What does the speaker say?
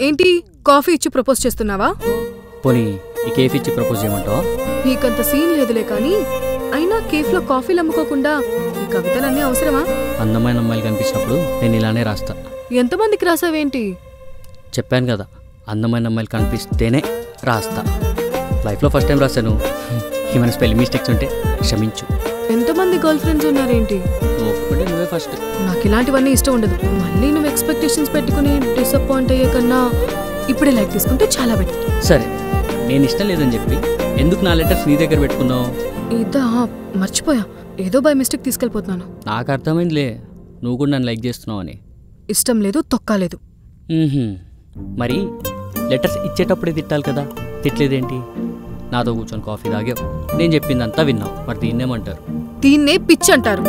ఏంటి కాఫీ ఇచ్చి ప్రపోజ్ చేస్తున్నావా? పోనీ ఈ కేఫ్ ఇచ్చి ప్రపోజ్ చేయమంటావా? నీకంత సీన్ లేదులే కానీ అయినా కేఫ్లో కాఫీలు అమ్ముకోకుండా ఈ కవితలన్నీ అవసరమా? అందమైన అమ్మాయిలు కనిపించినప్పుడు నేను ఇలానే రాస్తా. ఎంతమందికి రాసావేంటి? చెప్పాను కదా, అందమైన అమ్మాయిలు కనిపిస్తేనే రాస్తా. లైఫ్లో ఫస్ట్ టైం రాశాను. ఏమైనా స్పెల్లింగ్ మిస్టేక్స్ ఉంటే క్షమించు. ఎంతమంది గర్ల్ ఫ్రెండ్స్ ఉన్నారేంటి? ఒక్కటే నువ్వే ఫస్ట్. నాకు ఇలాంటివన్నీ ఇష్టం ఉండదు. మళ్ళీ నువ్వు ఎక్స్పెక్టేషన్స్ పెట్టుకుని డిసప్పాయింట్ అయ్యే కన్నా ఇప్పుడే లైక్ తీసుకుంటే చాలా బెటర్. సరే, నేను ఇష్టం లేదని చెప్పి ఎందుకు నా లెటర్స్ నీ దగ్గర పెట్టుకున్నావు? ఇదా మర్చిపోయా, ఏదో బై మిస్టేక్ తీసుకెళ్ళిపోతున్నాను. నాకు అర్థమైందిలే, నువ్వు కూడా నన్ను లైక్ చేస్తున్నావు అని. ఇష్టం లేదు, తొక్కాలేదు. మరి లెటర్స్ ఇచ్చేటప్పుడే తిట్టాలి కదా, తిట్టలేదేంటి? నాతో కూర్చొని కాఫీ తాగావు, నేను చెప్పిందంతా విన్నావు, మరి దీన్నేమంటారు? దీన్నే పిచ్చి అంటారు.